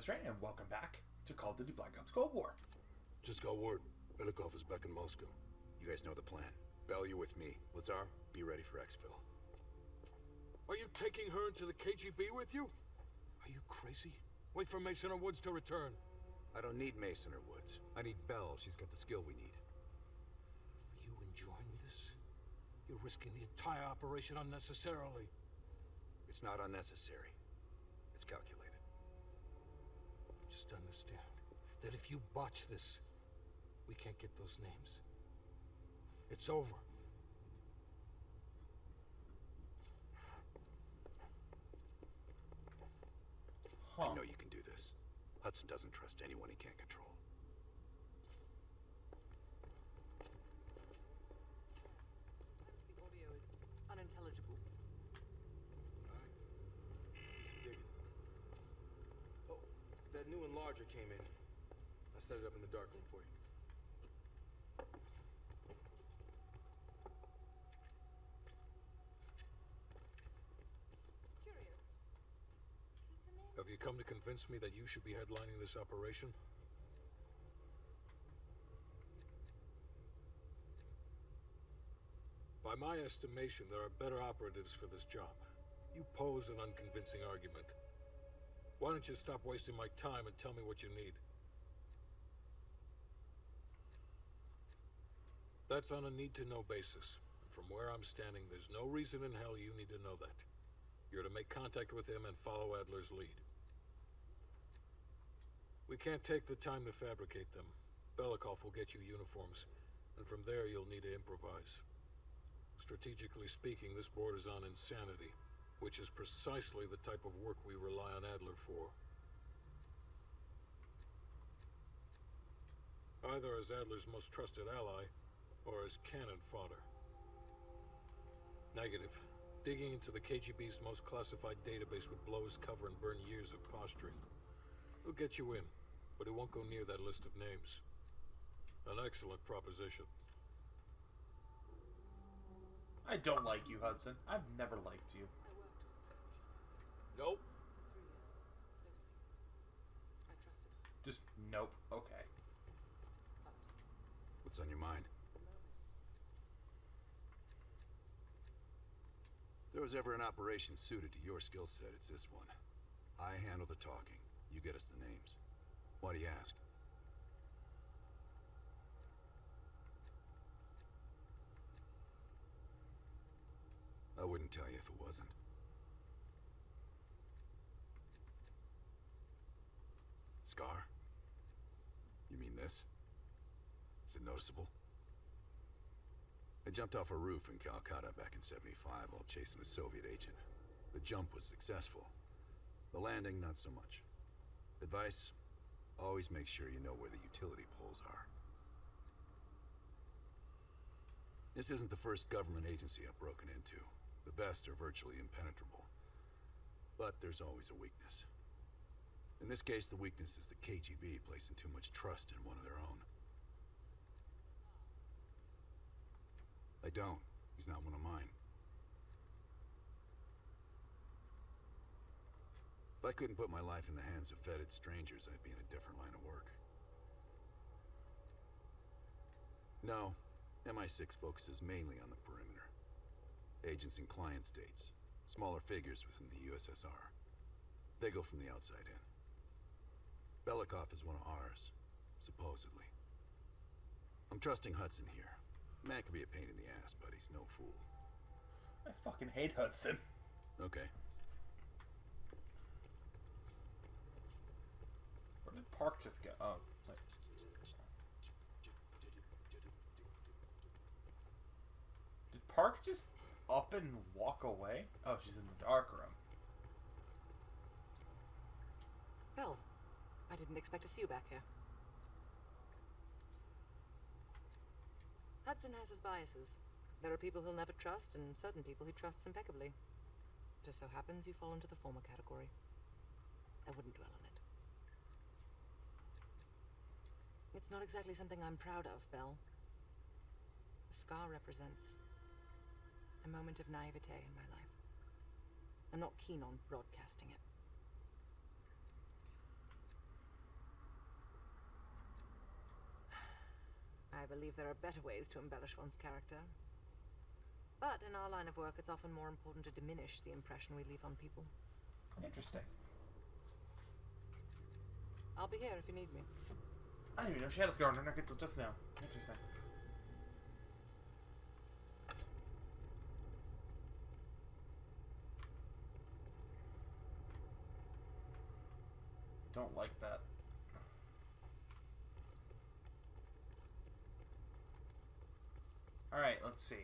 Strain, and welcome back to Call of Duty Black Ops Cold War. Just got word. Belikov is back in Moscow. You guys know the plan. Bell, you're with me. Lazar, be ready for exfil. Are you taking her into the KGB with you? Are you crazy? Wait for Mason or Woods to return. I don't need Mason or Woods. I need Bell. She's got the skill we need. Are you enjoying this? You're risking the entire operation unnecessarily. It's not unnecessary. It's calculated. Just understand that if you botch this, we can't get those names. It's over. I know you can do this. Hudson doesn't trust anyone he can't control. Sometimes the audio is unintelligible. Alright. Do some digging. Oh, that new enlarger came in. I set it up in the dark room for you. Curious. Does the name... Have you come to convince me that you should be headlining this operation? By my estimation, there are better operatives for this job. You pose an unconvincing argument. Why don't you stop wasting my time and tell me what you need? That's on a need-to-know basis. From where I'm standing, there's no reason in hell you need to know that. You're to make contact with him and follow Adler's lead. We can't take the time to fabricate them. Belikov will get you uniforms, and from there you'll need to improvise. Strategically speaking, this borders on insanity, which is precisely the type of work we rely on Adler for. Either as Adler's most trusted ally, or as cannon fodder. Negative. Digging into the KGB's most classified database would blow his cover and burn years of posturing. He'll get you in, but he won't go near that list of names. An excellent proposition. I don't like you, Hudson. I've never liked you. I worked with Persia Nope. for 3 years. Closely. I trusted her. Just nope. Okay. But What's on your mind? If there was ever an operation suited to your skill set, it's this one. I handle the talking. You get us the names. Why do you ask? I wouldn't tell you if it wasn't. Scar? You mean this? Is it noticeable? I jumped off a roof in Calcutta back in '75 while chasing a Soviet agent. The jump was successful. The landing, not so much. Advice? Always make sure you know where the utility poles are. This isn't the first government agency I've broken into. The best are virtually impenetrable. But there's always a weakness. In this case, the weakness is the KGB placing too much trust in one of their own. I don't. He's not one of mine. If I couldn't put my life in the hands of vetted strangers, I'd be in a different line of work. No, MI6 focuses mainly on the perimeter. Agents in client states, smaller figures within the USSR. They go from the outside in. Belikov is one of ours, supposedly. I'm trusting Hudson here. Man can be a pain in the ass, but he's no fool. I fucking hate Hudson. Okay. Where did Park just go? Oh, wait. Did Park just up and walk away? Oh, she's in the dark room. Bell, I didn't expect to see you back here. Hudson has his biases. There are people he'll never trust, and certain people he trusts impeccably. Just so happens you fall into the former category. I wouldn't dwell on it. It's not exactly something I'm proud of, Bell. The scar represents a moment of naivete in my life. I'm not keen on broadcasting it. I believe there are better ways to embellish one's character. But in our line of work, it's often more important to diminish the impression we leave on people. Interesting. I'll be here if you need me. I didn't even know she had a scar on her neck until just now. Interesting. Don't like that. Alright, let's see.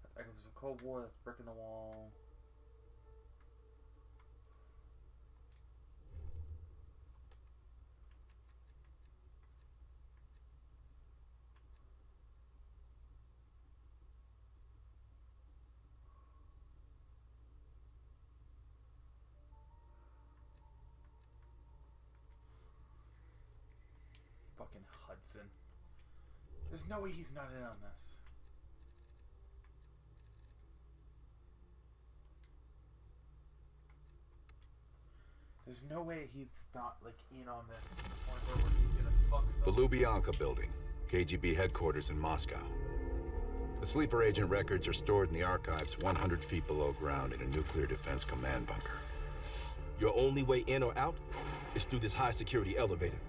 That's Aika vs. Cold War, that's brick in the wall. Fucking Hudson. There's no way he's not in on this. There's no way he's not, like, in on this to the point where he's gonna fuck us The up. Lubyanka building, KGB headquarters in Moscow. The sleeper agent records are stored in the archives 100 feet below ground in a nuclear defense command bunker. Your only way in or out is through this high-security elevator.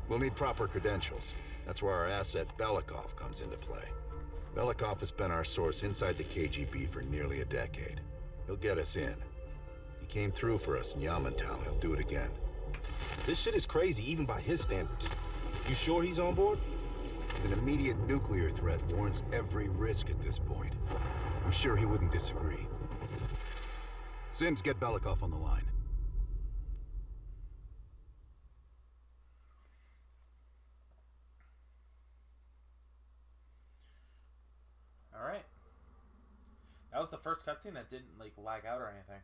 We'll need proper credentials. That's where our asset Belikov comes into play. Belikov has been our source inside the KGB for nearly a decade. He'll get us in. He came through for us in Yamantau. He'll do it again. This shit is crazy, even by his standards. You sure he's on board? An immediate nuclear threat warrants every risk at this point. I'm sure he wouldn't disagree. Sims, get Belikov on the line. Alright. That was the first cutscene that didn't, like, lag out or anything.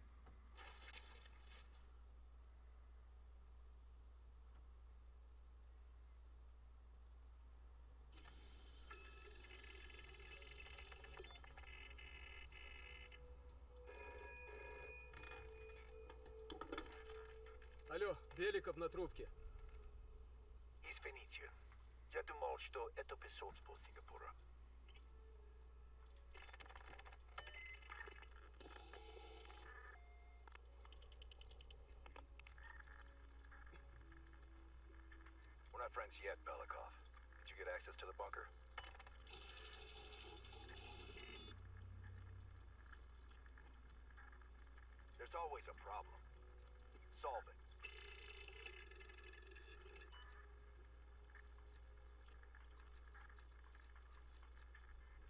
Алло, Беликов на трубке. Извините, я думал, что это посольство Сингапура. We're not friends yet, Belikov. Did you get access to the bunker? There's always a problem. Solve it.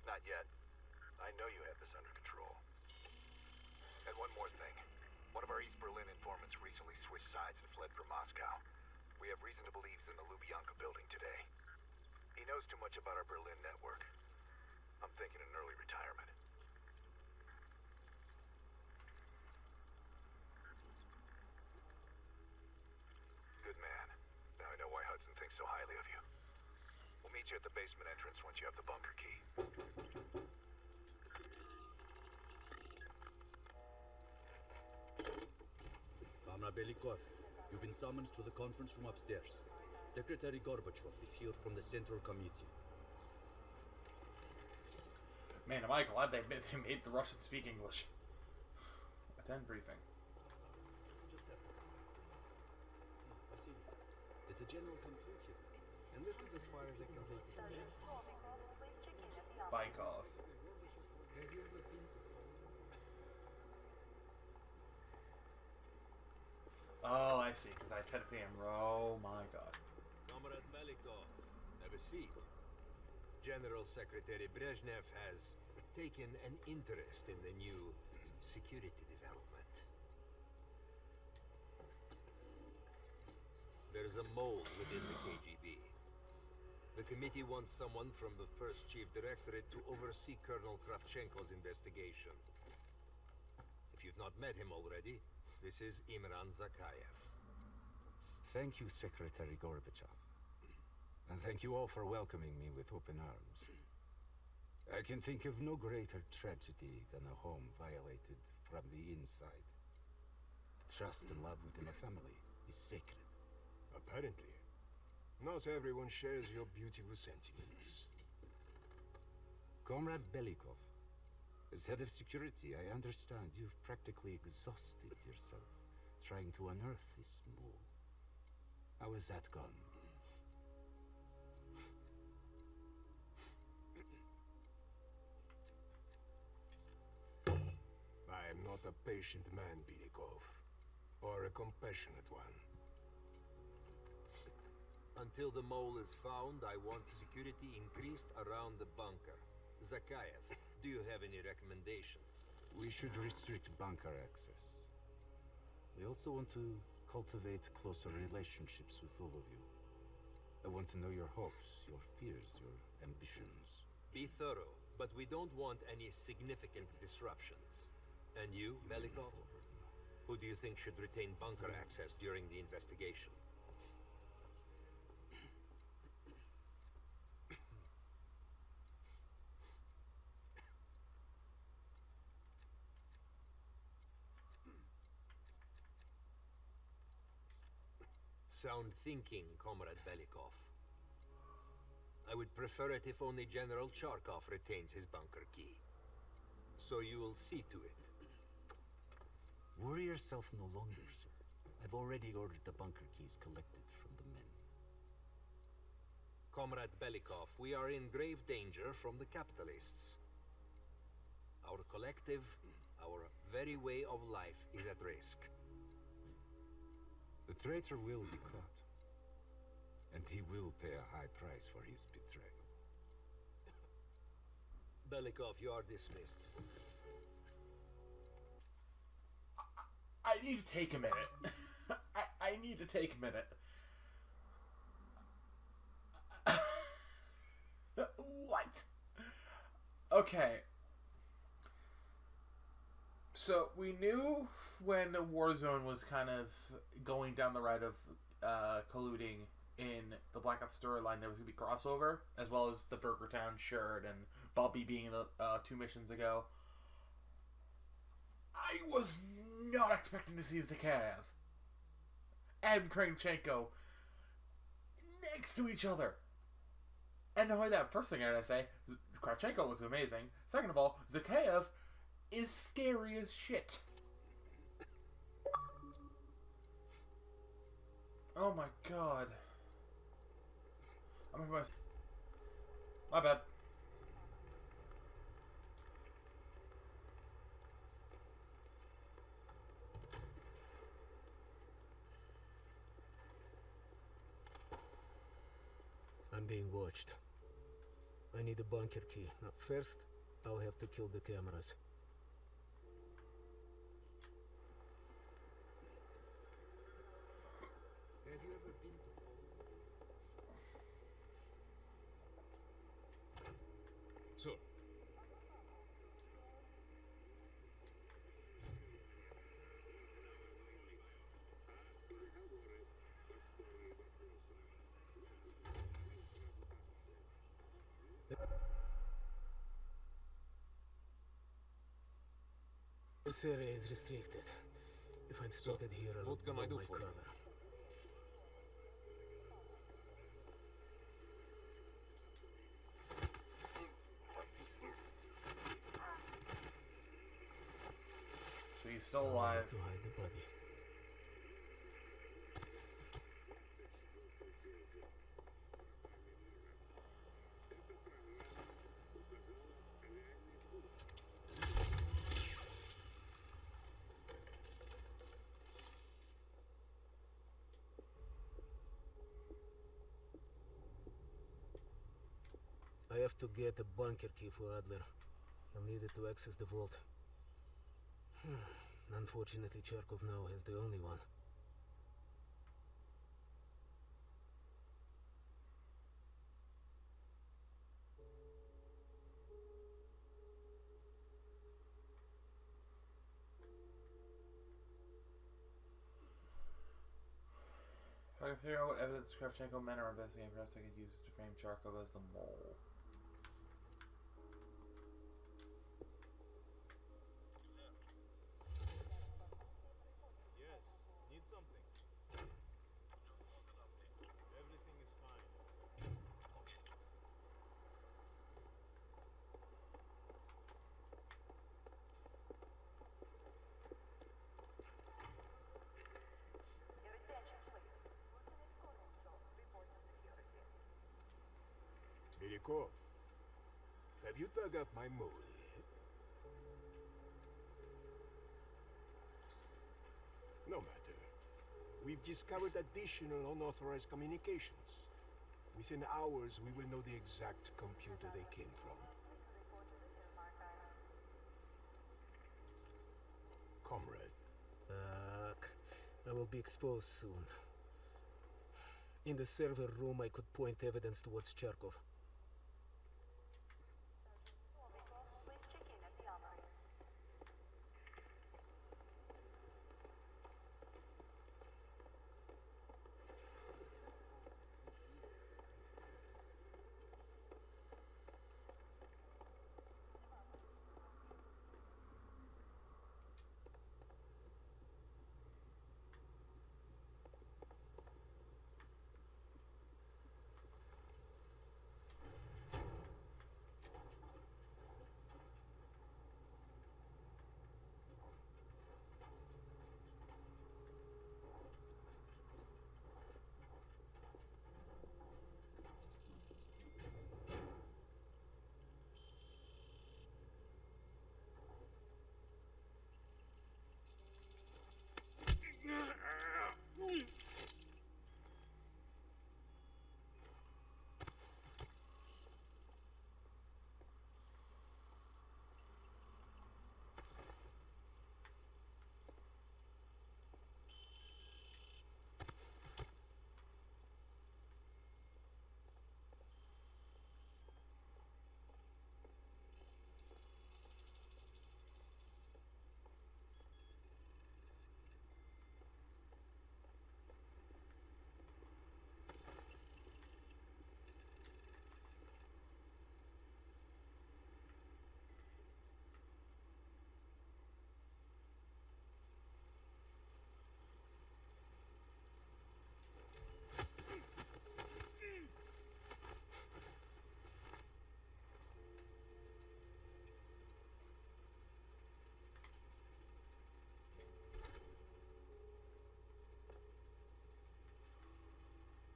Not yet. I know you have this under control. And one more thing. One of our East Berlin informants recently switched sides and fled from Moscow. We have reason to believe he's in the Lubyanka building today. He knows too much about our Berlin network. I'm thinking an early retirement. Good man. Now I know why Hudson thinks so highly of you. We'll meet you at the basement entrance once you have the bunker key. Comrade Belikov, you've been summoned to the conference room upstairs. Secretary Gorbachev is here from the Central Committee. Man, am I glad they made the Russians speak English. Attend briefing. Did the general come through here? And this is as far as I can take it. Baikov. Oh, I see, because I technically am. Oh my god. Comrade Belikov, have a seat. General Secretary Brezhnev has taken an interest in the new security development. There's a mole within the KGB. The committee wants someone from the first chief directorate to oversee Colonel Kravchenko's investigation. If you've not met him already, this is Imran Zakayev. Thank you, Secretary Gorbachev. And thank you all for welcoming me with open arms. I can think of no greater tragedy than a home violated from the inside. trust and love within a family is sacred. Apparently. Not everyone shares your beautiful sentiments. Comrade Belikov, as head of security, I understand you've practically exhausted yourself trying to unearth this mole. How has that gone? I am not a patient man, Belikov, or a compassionate one. Until the mole is found, I want security increased around the bunker. Zakayev, do you have any recommendations? We should restrict bunker access. We also want to cultivate closer relationships with all of you. I want to know your hopes, your fears, your ambitions. Be thorough, but we don't want any significant disruptions. And you, Belikov? Who do you think should retain bunker access during the investigation? Sound thinking, Comrade Belikov. I would prefer it if only General Charkov retains his bunker key. So you will see to it. Worry yourself no longer, sir. I've already ordered the bunker keys collected from the men. Comrade Belikov, we are in grave danger from the capitalists. Our collective, our very way of life is at risk. The traitor will be caught. And he will pay a high price for his betrayal. Belikov, you are dismissed. I need to take a minute. I need to take a minute. What? Okay. So we knew when Warzone was kind of going down the route of colluding in the Black Ops storyline, there was going to be crossover, as well as the Burger Town shirt and Bobby being in the 2 missions ago. I was not expecting to see Zakayev and Kravchenko next to each other. And not only that, first thing I gotta say, Kravchenko looks amazing. Second of all, Zakayev is scary as shit. Oh my god. My bad. I'm being watched. I need a bunker key. Now, first, I'll have to kill the cameras. Have you ever been to Poland? So, This area is restricted. If I'm spotted here, I'll what can I do blow my for you? cover. So he's still I'll alive. need to hide the body. I have to get a bunker key for Adler. I'll need it to access the vault. Unfortunately, Charkov now has the only one. I can figure out what evidence Kravchenko men are investigating. Perhaps I could use it to frame Charkov as the mole. Yes. Milikov, have you dug up my mole yet? No matter. We've discovered additional unauthorized communications. Within hours, we will know the exact computer they came from. Comrade. Fuck. I will be exposed soon. In the server room, I could point evidence towards Charkov.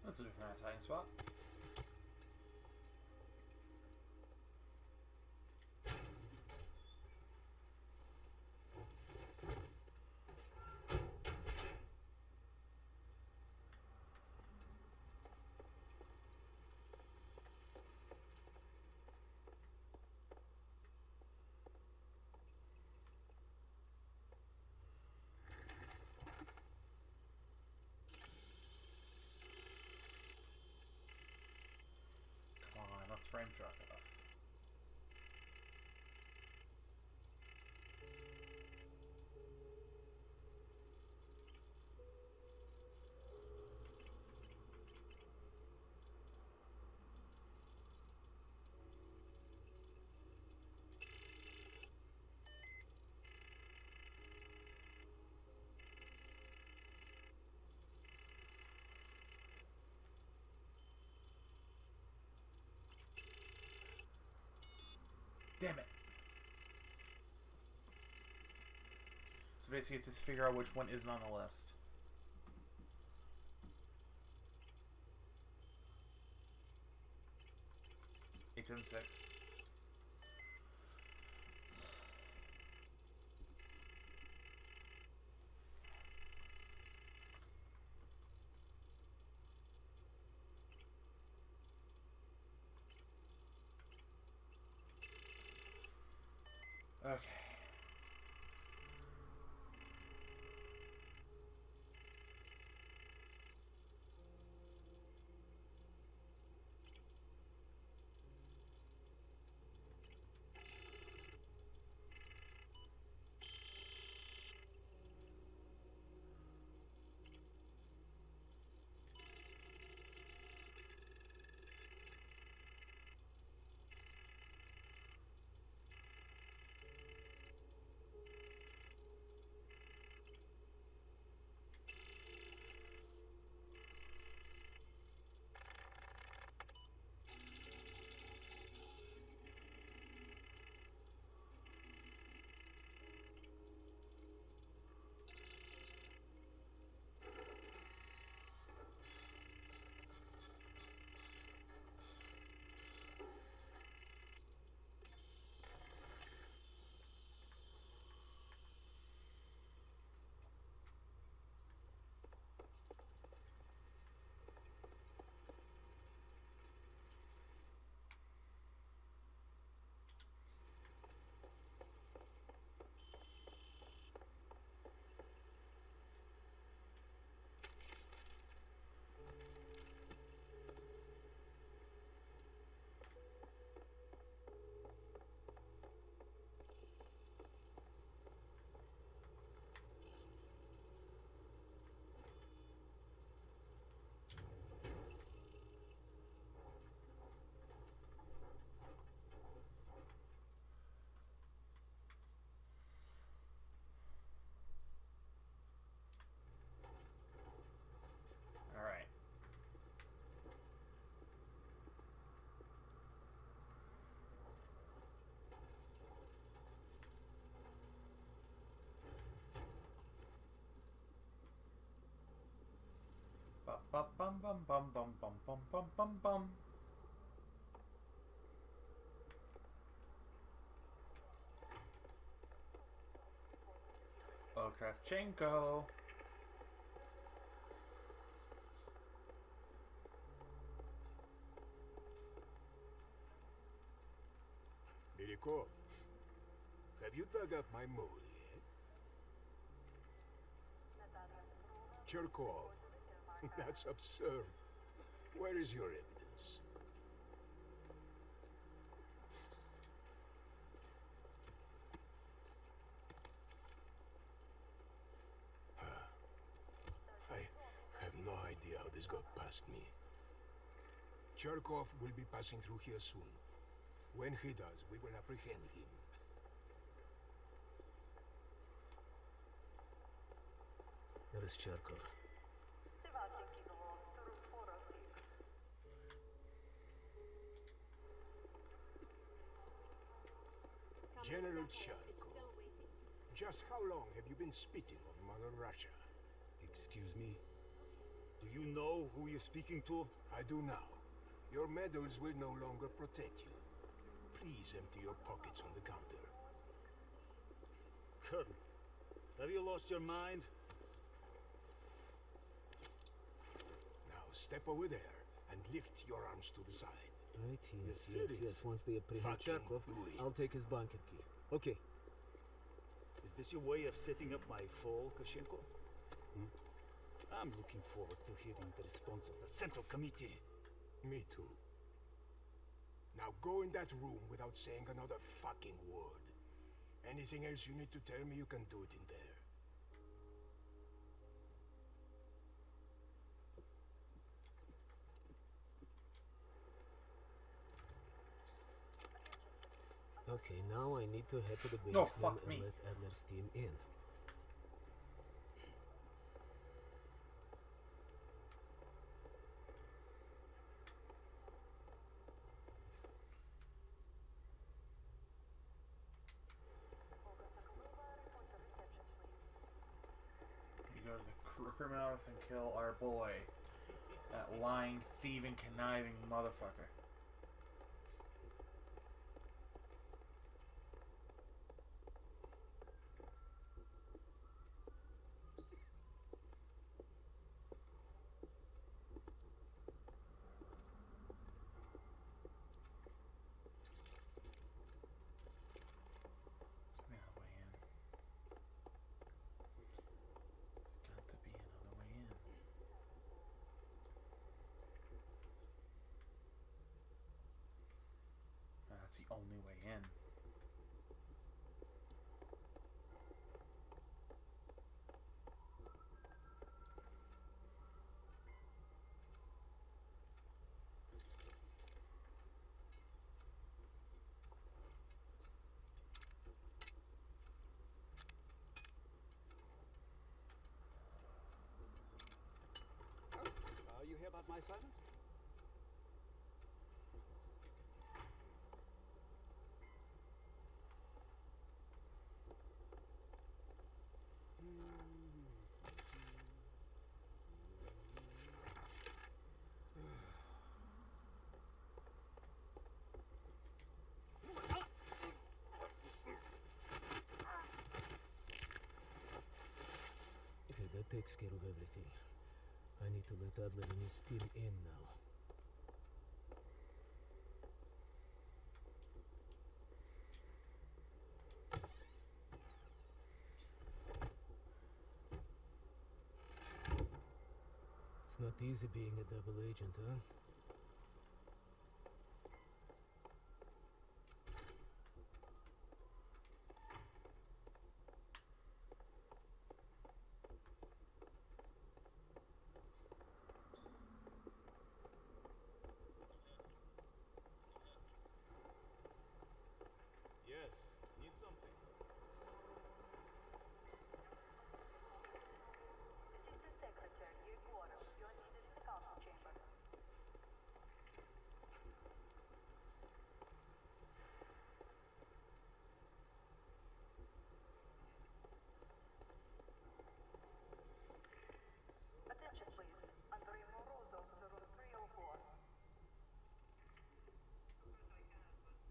That's a different attacking spot. Let's frame truck off. Damn it. So basically it's just figure out which one isn't on the list. HM6. Okay. Bum bum bum bum bum bum bum bum bum bum. Oh, Kravchenko. Belikov, have you dug up my mole yet? Cherkov. That's absurd. Where is your evidence? I have no idea how this got past me. Cherkov will be passing through here soon. When he does, we will apprehend him. There is Cherkov. General Cherkov, just how long have you been spitting on Mother Russia? Excuse me? Do you know who you're speaking to? I do now. Your medals will no longer protect you. Please empty your pockets on the counter. Colonel, have you lost your mind? Now step over there and lift your arms to the side. Right, yes, serious? yes. Once they apprehend Fucking Cherkov, do it. I'll take his bunker key. Okay. Is this your way of setting up my fall, Koshenko? I'm looking forward to hearing the response of the Central Committee. Me too. Now go in that room without saying another fucking word. Anything else you need to tell me, you can do it in there. Okay, now I need to head to the No, basement fuck and me. let Adler's team in. You go to the criminals and kill our boy. That lying, thieving, conniving motherfucker. That's the only way in. You hear about my assignment? Okay, that takes care of everything. I need to let Adler and his team in now. It's not easy being a double agent, huh? Yes. Need something?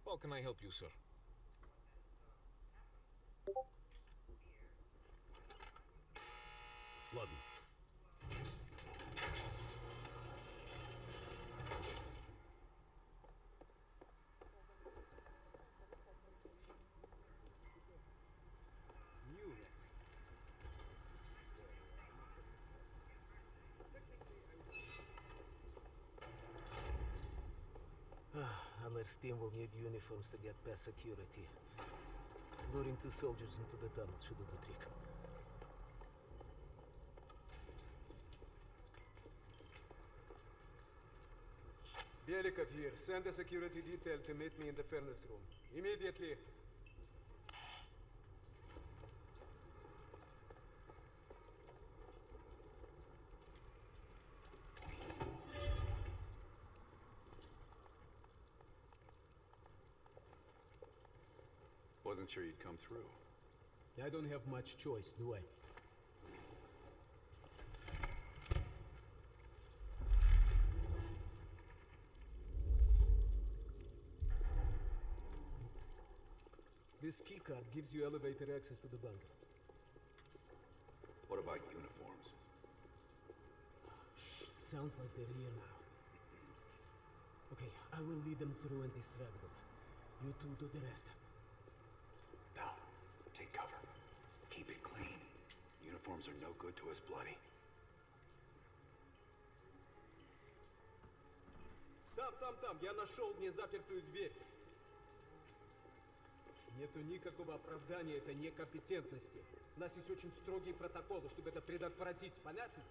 How can I help you, sir? Ладно. Our team will need uniforms to get past security. Luring 2 soldiers into the tunnel should do the trick. Belikov here. Send a security detail to meet me in the furnace room. Immediately. Wasn't sure you'd come through. I don't have much choice, do I? This keycard gives you elevator access to the bunker. What about uniforms? Shh, sounds like they're here now. Okay, I will lead them through and distract them. You two do the rest. Now, take cover. Keep it clean. Uniforms are no good to us bloody. Там, я нашел незапертую дверь. Нету никакого оправдания этой некомпетентности. У нас есть очень строгие протоколы, чтобы это предотвратить, понятно?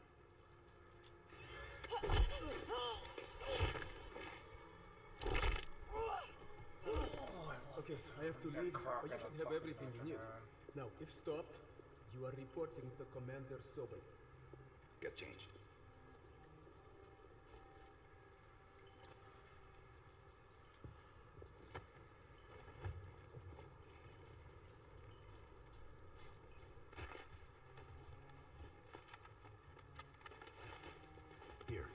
Okay, I have to leave, but you should have everything you need. Now, if stopped, you are reporting to Commander Sobel. Get changed. Here,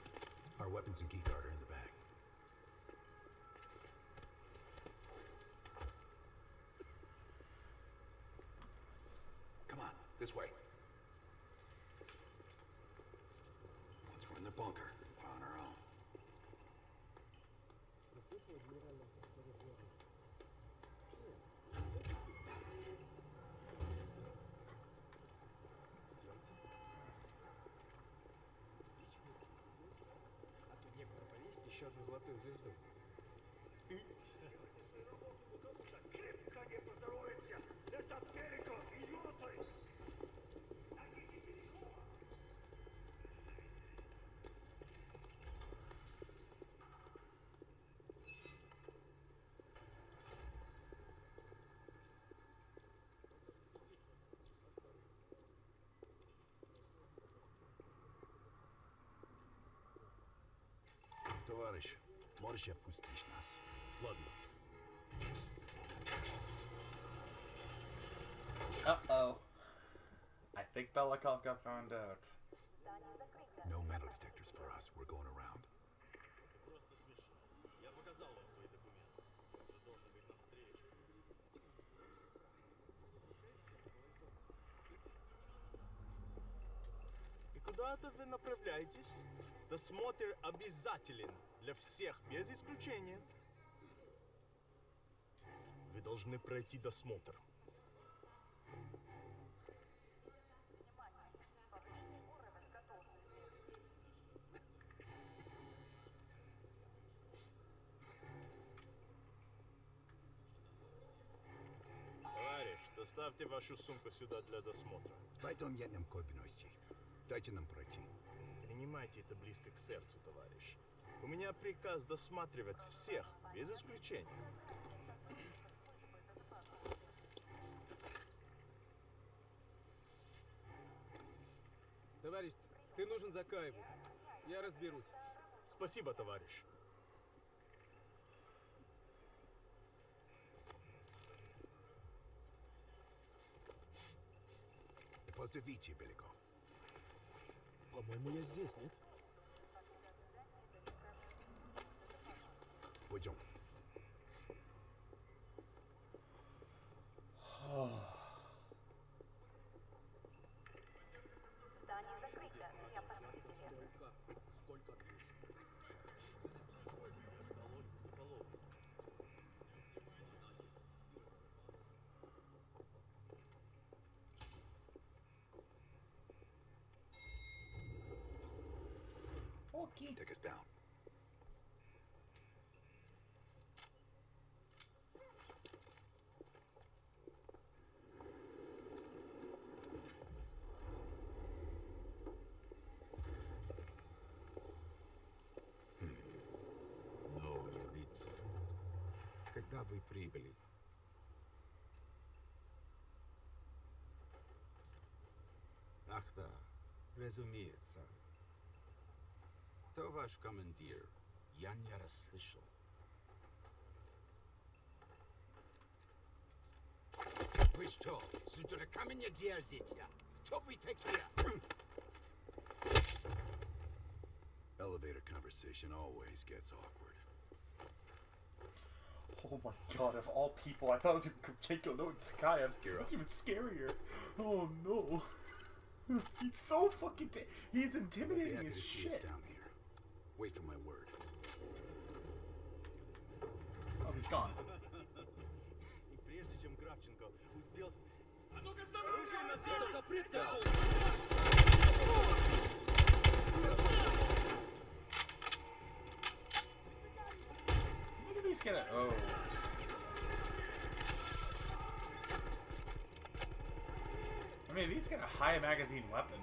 our weapons and keycard are in the bag. Come on, this way. Once we're in the bunker, we're on our own. А то некуда повесить еще одну золотую звезду. Крепко не поздоровится! Это Беликов, идиоты! Товарищ, можешь опустить нас? Ладно. Uh-oh. I think Belikov got found out. No metal detectors for us. We're going around. Просто смешно. Я показал вам свои документы. Он же должен быть на встрече. И куда это вы направляетесь? Досмотр обязателен для всех, без исключения. Вы должны пройти досмотр. Товарищ, доставьте вашу сумку сюда для досмотра. Пойдем едем кобиностей. Дайте нам пройти. Принимайте это близко к сердцу, товарищ. У меня приказ досматривать всех, без исключения. Товарищ, ты нужен Закаеву. Я разберусь. Спасибо, товарищ. Поздравите, Беликов. По-моему, я здесь, нет? Пойдем. Okay. Take us down. No, Yelitsa. Когда вы прибыли? Ах да, разумеется. Кто ваш командир? Я не расслышал. Вы что, с дураками не дерзите? Кто вы такие? Elevator conversation always gets awkward. Oh my god, of all people, I thought it was Kravchenko, no, it's Sakayev. Gear up. That's even scarier. Oh no. He's so fucking... he's intimidating Happy as to see us shit. down here. Wait for my word. Oh, he's gone. И прежде чем Кравченко успел... Оружие на землю! Запрет! Look at these kind of... oh. I mean, these got a high magazine weapon.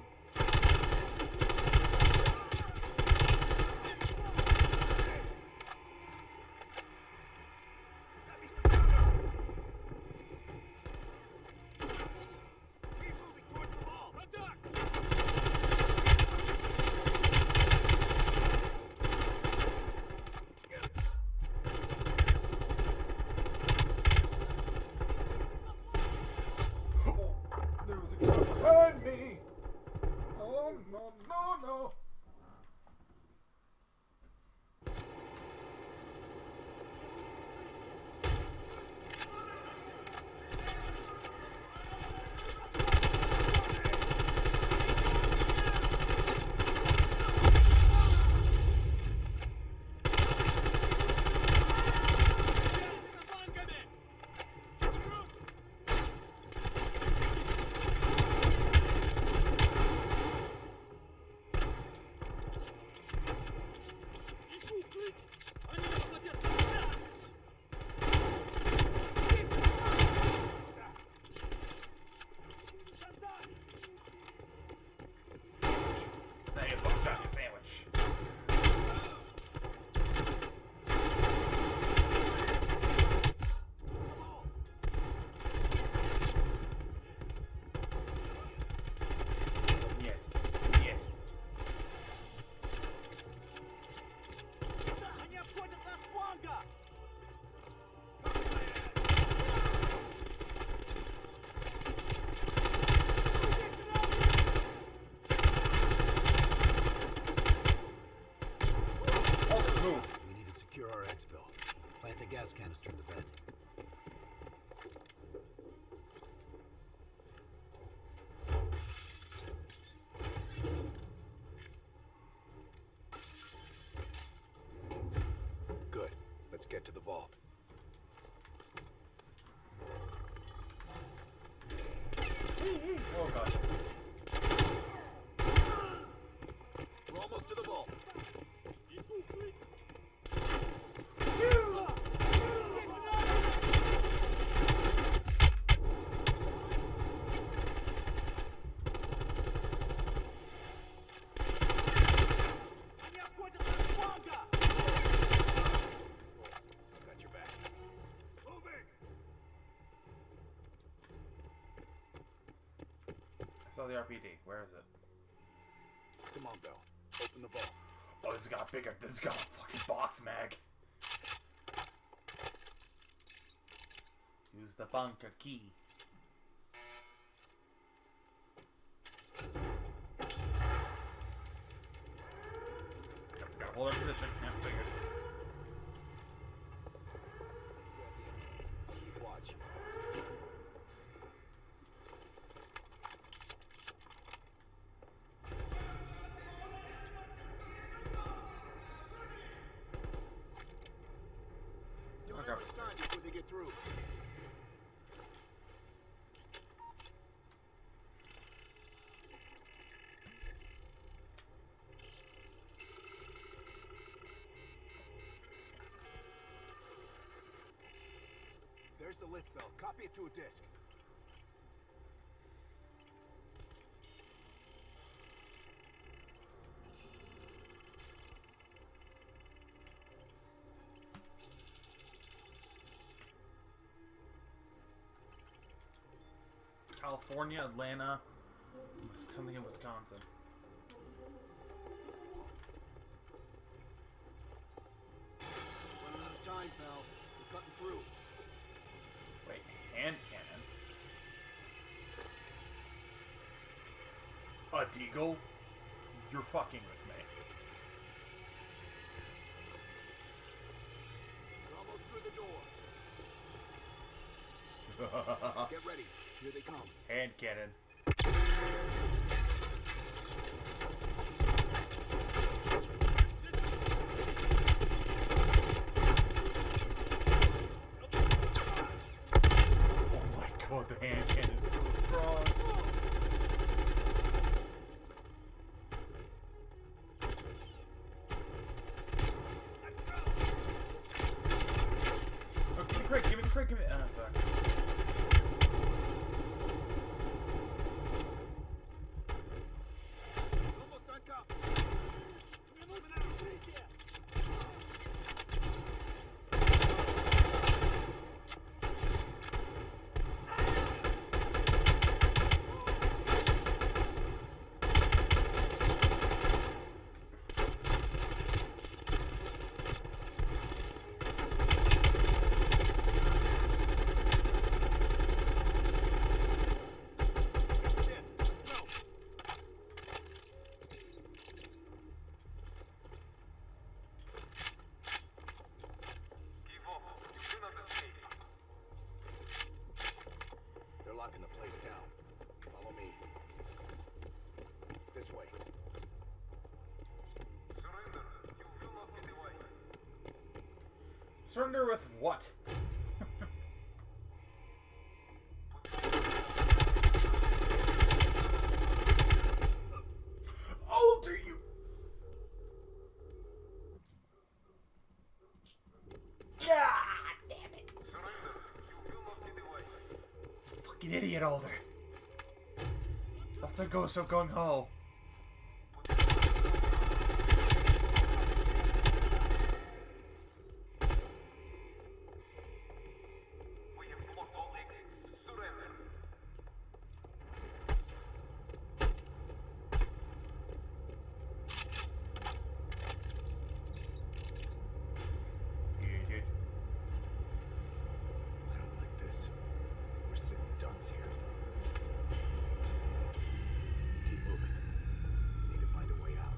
There was a gun behind me! Oh, no, no, no! Now you fucked on your sandwich. Нет, нет. Они обходят нас с фланга! Oh, move. We need to secure our exfil. Plant a gas canister in the vent. Good. Let's get to the vault. Oh god. We're almost to the vault. Они обходят нас с фланга! Got your back. Moving! I saw the RPD. Where is it? Come on, Bell. Open the vault. Oh, this has got bigger. This has got a fucking box mag. Use the bunker key. Gotta hold our position. Yeah, figured. Keep watch. Don't Okay. have much time before they get through. There's the list, Bell. Copy it to a disk. California, Atlanta, something in Wisconsin. Running out of time, pal. We're cutting through. Wait, hand cannon? A deagle? You're fucking with me. We're almost through the door. Get ready. Here they come. Hand cannon. Oh my god, the hand cannon is so strong. Oh, give me the crate, give me the crate, give me the... fuck. Almost on cop. We're moving out. They're locking the place down. Follow me. This way. Surrender with what? Oh, do you? God damn it! Fucking idiot, Alder. That's what goes so gung ho. I don't like this. We're sitting ducks here. Keep moving. Need to find a way out.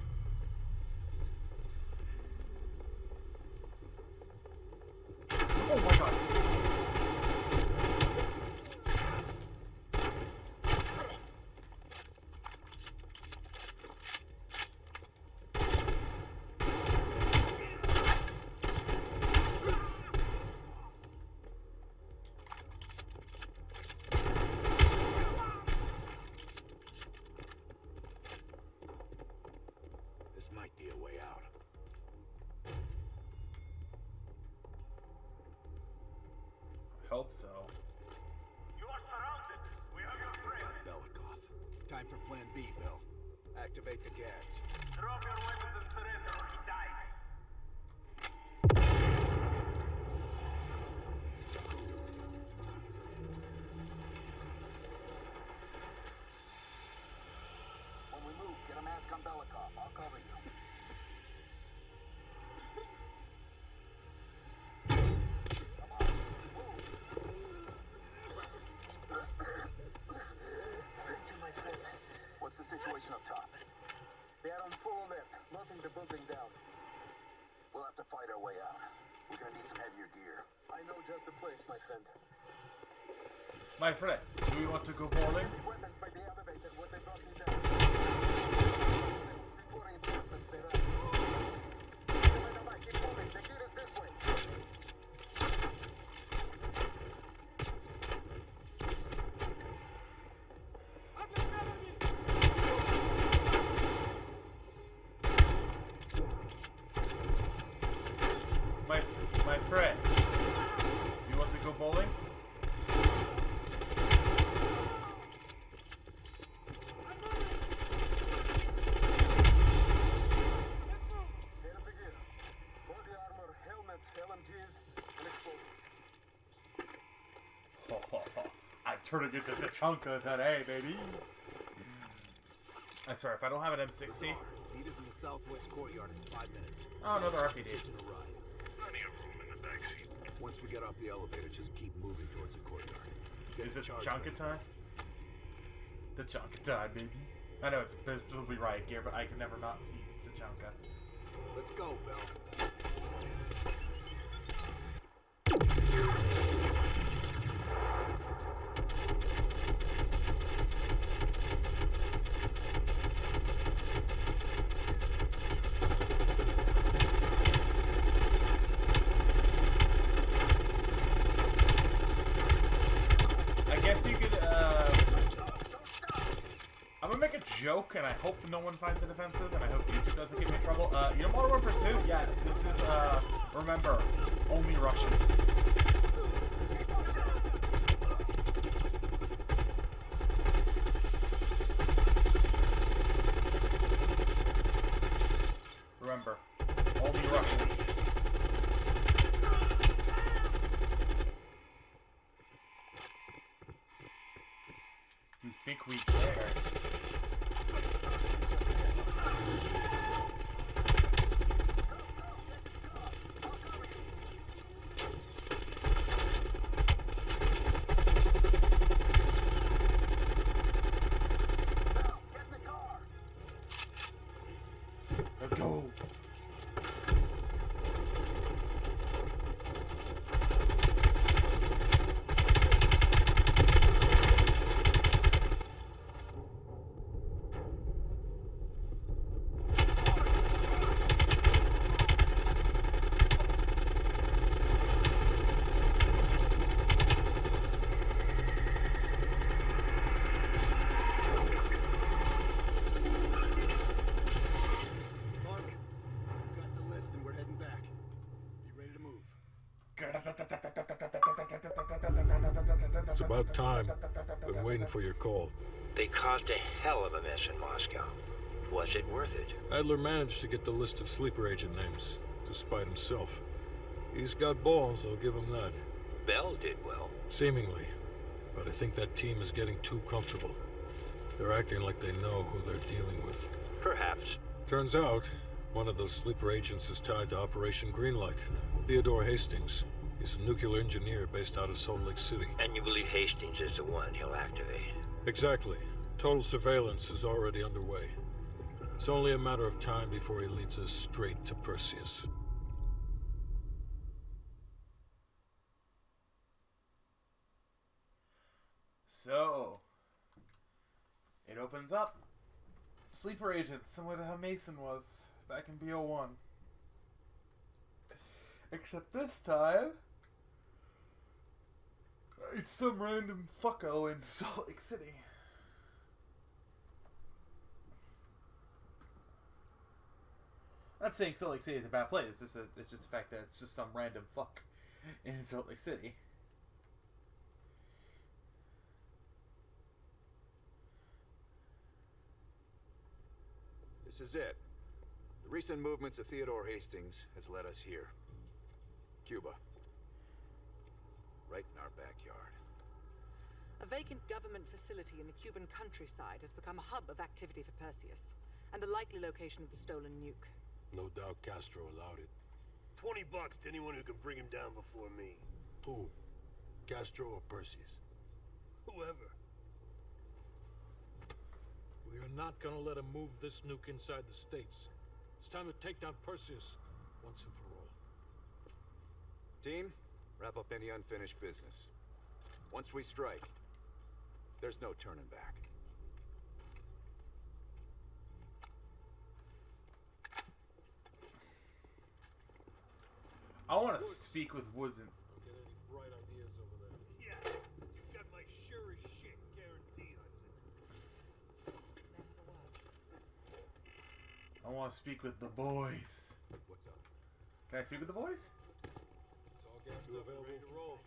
Oh my god. This might be a way out. I hope so. You are surrounded. We have your friend. Got Belikov. Time for Plan B, Bill. Activate the gas. Drop your weapons and surrender or he dies. When we move, get a mask on Belikov. I'll cover you. Come on, move. Thank you, my friend. What's the situation up top? They are on full alert, locking the building down. We'll have to fight our way out. We're gonna need some heavier gear. I know just the place, my friend. My friend, do you want to go bowling? Weapons by the elevator where they brought me down. Before reinforcements, they run. Keep moving, the gear is this way. My friend, do you want to go bowling? turning into the Chunka today, baby. I swear, if I don't have an M60... Meet us in the southwest courtyard in 5 minutes. Oh, another RPD. Plenty of room in the backseat. Once we get off the elevator, just keep moving towards the courtyard. Is it Chunka time? The Chunka time, baby. I know it's supposed to be riot gear, but I can never not see Tachanka. Let's go, Bell. I guess you could, I'm gonna make a joke, and I hope no one finds it offensive, and I hope YouTube doesn't get me in trouble. You know Modern Warfare 2? Yeah, this is, remember, only Russian. Remember, only Russian. You think we care? Let's go. Mark, got the list and we're heading back. You ready to move? It's about time. Been waiting for your call. They caused a hell of a mess in Moscow. Was it worth it? Adler managed to get the list of sleeper agent names, despite himself. He's got balls, I'll give him that. Bell did well. Seemingly. But I think that team is getting too comfortable. They're acting like they know who they're dealing with. Perhaps. Turns out, one of those sleeper agents is tied to Operation Greenlight. Theodore Hastings. He's a nuclear engineer based out of Salt Lake City. And you believe Hastings is the one he'll activate? Exactly. Total surveillance is already underway. It's only a matter of time before he leads us straight to Perseus. So, it opens up. Sleeper agents, similar to how Mason was back in BO1. Except this time, it's some random fucko in Salt Lake City. Not saying Salt Lake City is a bad place. It's just the fact that it's just some random fuck in Salt Lake City. This is it. The recent movements of Theodore Hastings has led us here. Cuba. Right in our backyard. A vacant government facility in the Cuban countryside has become a hub of activity for Perseus, and the likely location of the stolen nuke. No doubt Castro allowed it. $20 to anyone who can bring him down before me. Who? Castro or Perseus? Whoever. We are not gonna let him move this nuke inside the States. It's time to take down Perseus once and for all. Team, wrap up any unfinished business. Once we strike, there's no turning back. I want to speak with Woods and... Don't get any bright ideas over there. Yeah, you've got my sure as shit guarantee, Hudson. I want to speak with the boys. What's up? Can I speak with the boys? It's all gassed up and ready to roll.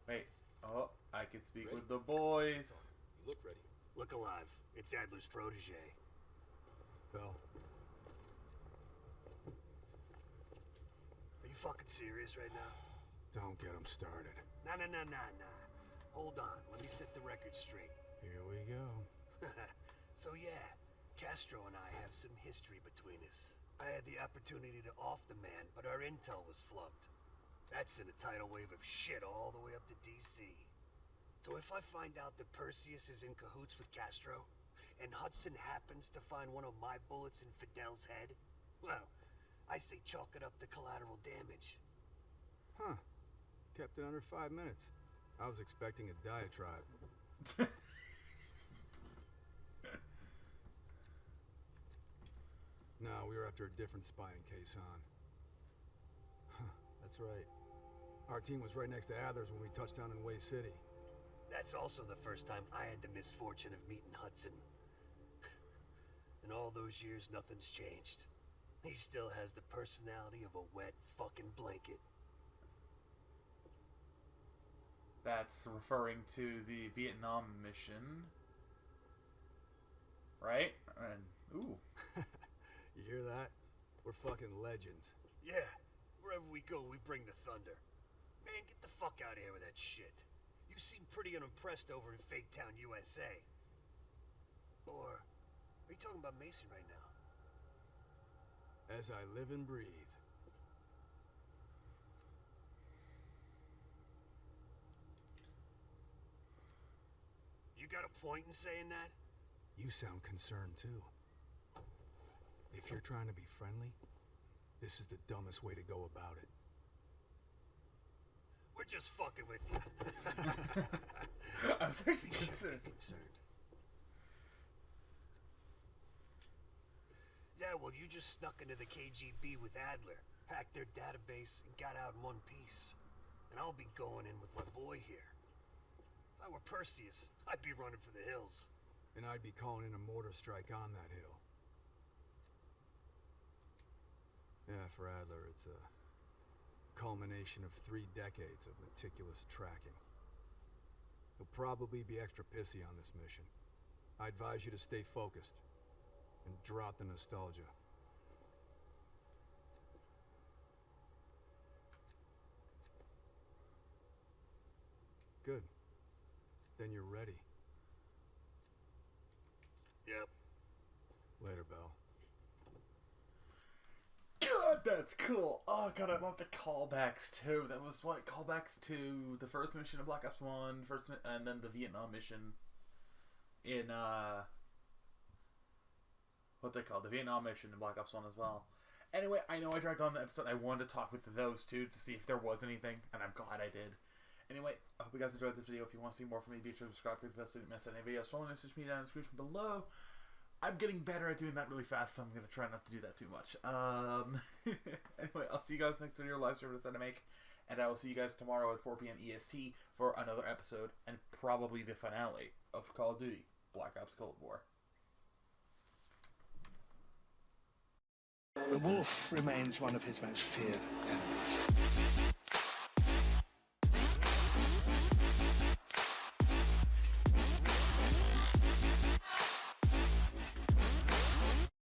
Wait. Oh, I can speak Ready? with the boys. You look ready. Look alive. It's Adler's protege. Bell. Are you fucking serious right now? Don't get him started. Nah. Hold on, let me set the record straight. Here we go. So yeah, Castro and I have some history between us. I had the opportunity to off the man, but our intel was flubbed. That's in a tidal wave of shit all the way up to DC. So if I find out that Perseus is in cahoots with Castro, and Hudson happens to find one of my bullets in Fidel's head, well, I say chalk it up to collateral damage. Huh. Kept it under 5 minutes. I was expecting a diatribe. No, we were after a different spying case, Han. Huh, that's right. Our team was right next to Adler's when we touched down in Way City. That's also the first time I had the misfortune of meeting Hudson. In all those years, nothing's changed. He still has the personality of a wet fucking blanket. That's referring to the Vietnam mission. Right? And, ooh. You hear that? We're fucking legends. Yeah, wherever we go, we bring the thunder. Man, get the fuck out of here with that shit. You seem pretty unimpressed over in Fake Town, USA. Or, are you talking about Mason right now? As I live and breathe. You got a point in saying that? You sound concerned, too. If you're trying to be friendly, this is the dumbest way to go about it. We're just fucking with you. I was actually concerned. Yeah, well, you just snuck into the KGB with Adler, hacked their database, and got out in one piece. And I'll be going in with my boy here. If I were Perseus, I'd be running for the hills. And I'd be calling in a mortar strike on that hill. Yeah, for Adler, it's a culmination of 3 decades of meticulous tracking. He'll probably be extra pissy on this mission. I advise you to stay focused and drop the nostalgia. Good. Then you're ready. Yep. Later, Bell. God, that's cool. Oh god, I love the callbacks too. That was what, callbacks to the first mission of Black Ops 1, and then the Vietnam mission in what's it called? The Vietnam mission in Black Ops 1 as well. Anyway, I know I dragged on the episode. I wanted to talk with those two to see if there was anything, and I'm glad I did. Anyway, I hope you guys enjoyed this video. If you want to see more from me, be sure to subscribe to the best didn't miss any videos. So message me down in the description below. I'm getting better at doing that really fast, so I'm going to try not to do that too much. Anyway, I'll see you guys next video live service that I make, and I will see you guys tomorrow at 4 p.m. EST for another episode, and probably the finale of Call of Duty Black Ops Cold War. The wolf remains one of his most feared enemies.